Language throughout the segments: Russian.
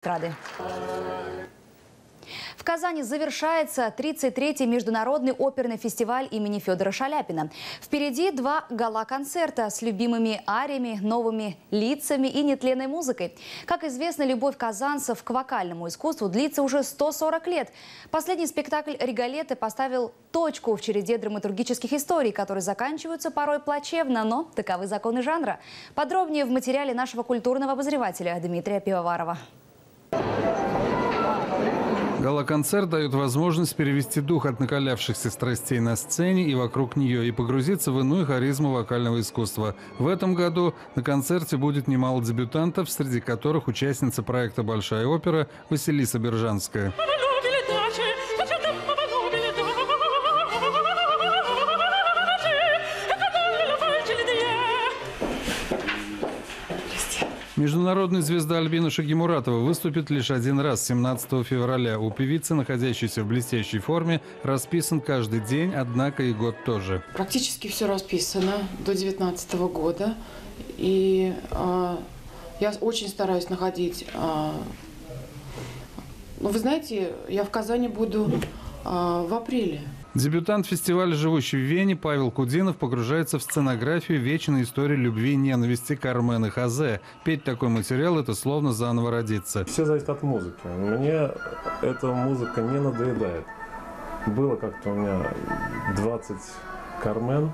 эстрады. В Казани завершается 33-й международный оперный фестиваль имени Федора Шаляпина. Впереди 2 гала-концерта с любимыми ариями, новыми лицами и нетленной музыкой. Как известно, любовь казанцев к вокальному искусству длится уже 140 лет. Последний спектакль «Риголетто» поставил точку в череде драматургических историй, которые заканчиваются порой плачевно, но таковы законы жанра. Подробнее в материале нашего культурного обозревателя Дмитрия Пивоварова. Гала-концерт дает возможность перевести дух от накалявшихся страстей на сцене и вокруг нее и погрузиться в иную харизму вокального искусства. В этом году на концерте будет немало дебютантов, среди которых участница проекта «Большая опера» Василиса Бержанская. Международная звезда Альбина Шагимуратова выступит лишь один раз, 17 февраля. У певицы, находящейся в блестящей форме, расписан каждый день, однако и год тоже. Практически все расписано до 2019 года. И я очень стараюсь находить... Ну, вы знаете, я в Казани буду в апреле. Дебютант фестиваля, живущий в Вене, Павел Кудинов погружается в сценографию вечной истории любви и ненависти Кармен и Хозе. Петь такой материал – это словно заново родиться. Все зависит от музыки. Мне эта музыка не надоедает. Было как-то у меня 20 Кармен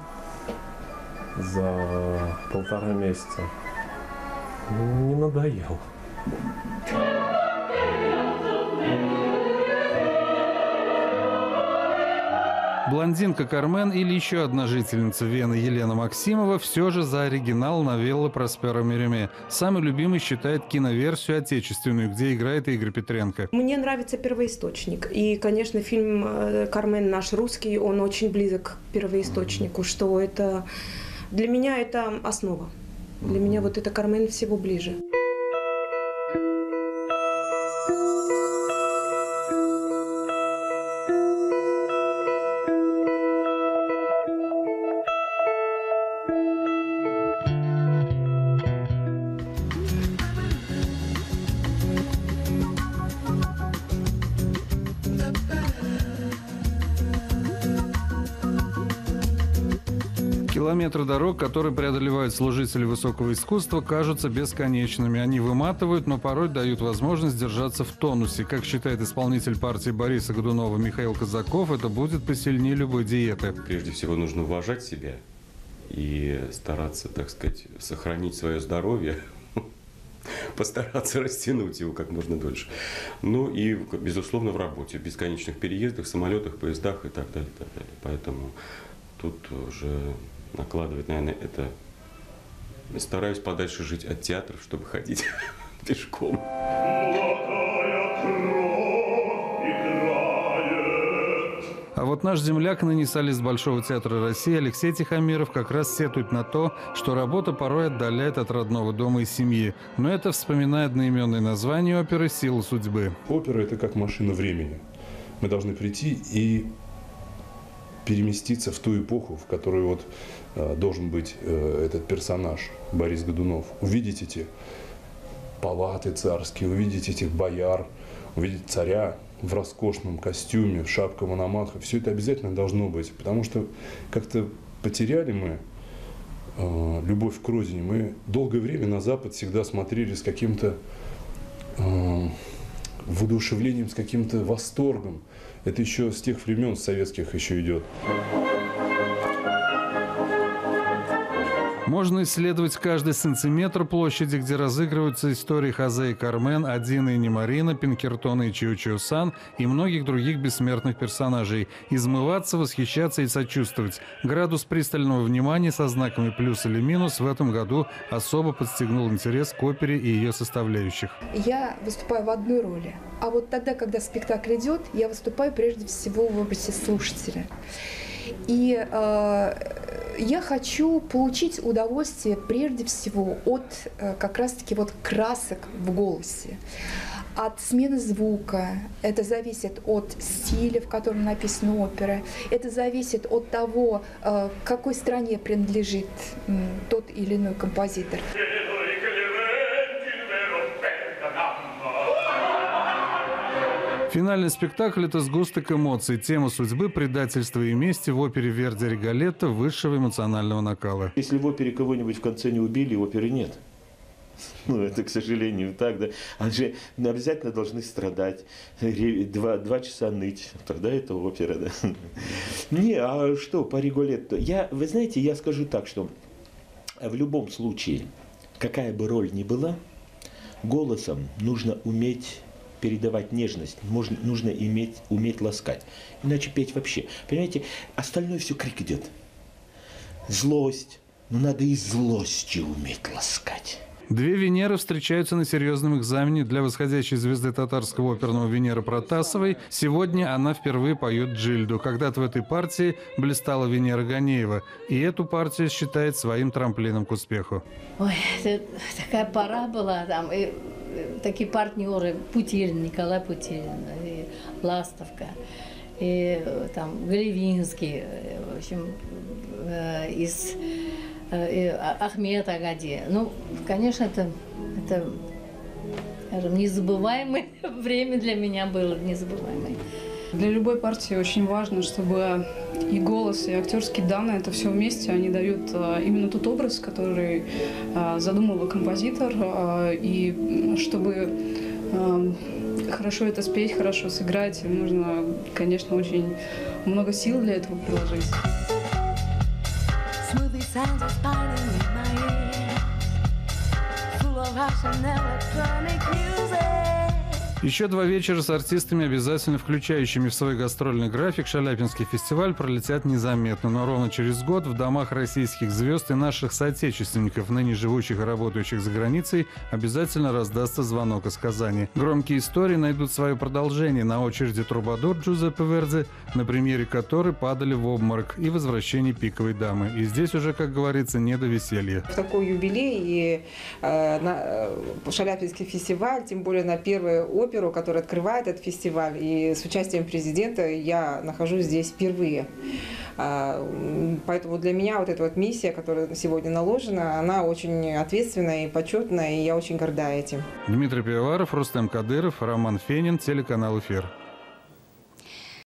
за 1,5 месяца. Не надоело. Блондинка Кармен или еще одна жительница Вены Елена Максимова все же за оригинал новеллы Проспера Мериме. Самый любимый считает киноверсию отечественную, где играет Игорь Петренко. Мне нравится первоисточник. И, конечно, фильм «Кармен» наш русский, он очень близок к первоисточнику, что это для меня это основа. Для меня вот это «Кармен» всего ближе. Километры дорог, которые преодолевают служители высокого искусства, кажутся бесконечными. Они выматывают, но порой дают возможность держаться в тонусе. Как считает исполнитель партии Бориса Годунова Михаил Казаков, это будет посильнее любой диеты. Прежде всего нужно уважать себя и стараться, так сказать, сохранить свое здоровье, постараться растянуть его как можно дольше. Ну и, безусловно, в работе, в бесконечных переездах, самолетах, поездах и так далее, и так далее. Поэтому тут уже накладывать, наверное, это... Стараюсь подальше жить от театров, чтобы ходить пешком. А вот наш земляк, ныне солист Большого театра России Алексей Тихомиров, как раз сетует на то, что работа порой отдаляет от родного дома и семьи. Но это вспоминает одноименное название оперы «Сила судьбы». Опера – это как машина времени. Мы должны прийти и переместиться в ту эпоху, в которой вот должен быть этот персонаж Борис Годунов. Увидеть эти палаты царские, увидеть этих бояр, увидеть царя в роскошном костюме, в шапке Мономаха. Все это обязательно должно быть, потому что как-то потеряли мы любовь к родине. Мы долгое время на Запад всегда смотрели с каким-то воодушевлением, с каким-то восторгом. Это еще с тех времен советских еще идет. Можно исследовать каждый сантиметр площади, где разыгрываются истории Хозе и Кармен, Адина и Немарина, Пинкертона и Чио-Чио-сан и многих других бессмертных персонажей. Измываться, восхищаться и сочувствовать. Градус пристального внимания со знаками плюс или минус в этом году особо подстегнул интерес к опере и ее составляющих. Я выступаю в одной роли, а вот тогда, когда спектакль идет, я выступаю прежде всего в образе слушателя. И я хочу получить удовольствие прежде всего от как раз-таки вот красок в голосе, от смены звука. Это зависит от стиля, в котором написана опера. Это зависит от того, какой стране принадлежит тот или иной композитор. Финальный спектакль – это сгусток эмоций, тема судьбы, предательства и мести в опере Верди «Риголетто» высшего эмоционального накала. Если в опере кого-нибудь в конце не убили, оперы нет. Ну, это, к сожалению, так, да. Они же обязательно должны страдать, 2 часа ныть. Тогда это опера, да. Не, а что по «Риголетто»? Вы знаете, я скажу так, что в любом случае, какая бы роль ни была, голосом нужно уметь передавать нежность, нужно уметь ласкать. Иначе петь вообще. Понимаете, остальное все крик идет. Злость. Но надо и злостью уметь ласкать. Две Венеры встречаются на серьезном экзамене для восходящей звезды татарского оперного Венеры Протасовой. Сегодня она впервые поет Джильду. Когда-то в этой партии блистала Венера Ганеева. И эту партию считает своим трамплином к успеху. Ой, это такая пора была там. И такие партнеры: Путилин, Николай Путилин, и Ластовка, и там Голевинский, в общем, Ахмед Агади. Ну, конечно, это, скажем, незабываемое время для меня было, незабываемое. Для любой партии очень важно, чтобы и голос, и актерские данные, это все вместе, они дают именно тот образ, который задумывал композитор, и чтобы хорошо это спеть, хорошо сыграть, нужно, конечно, очень много сил для этого приложить. Sounds are spinning in my ears, full of Russian electronic music. Еще 2 вечера с артистами, обязательно включающими в свой гастрольный график Шаляпинский фестиваль, пролетят незаметно. Но ровно через год в домах российских звезд и наших соотечественников, ныне живущих и работающих за границей, обязательно раздастся звонок из Казани. Громкие истории найдут свое продолжение. На очереди «Трубадур» Джузеппе Верди, на премьере которой падали в обморок, и «Возвращение пиковой дамы». И здесь уже, как говорится, не до веселья. В такой юбилей и Шаляпинский фестиваль, тем более на первую оперу, который открывает этот фестиваль, и с участием президента я нахожусь здесь впервые. Поэтому для меня вот эта вот миссия, которая сегодня наложена, она очень ответственная и почетная, и я очень горда этим. Дмитрий Пивоваров, Рустем Кадыров, Роман Фенин, телеканал «Эфир».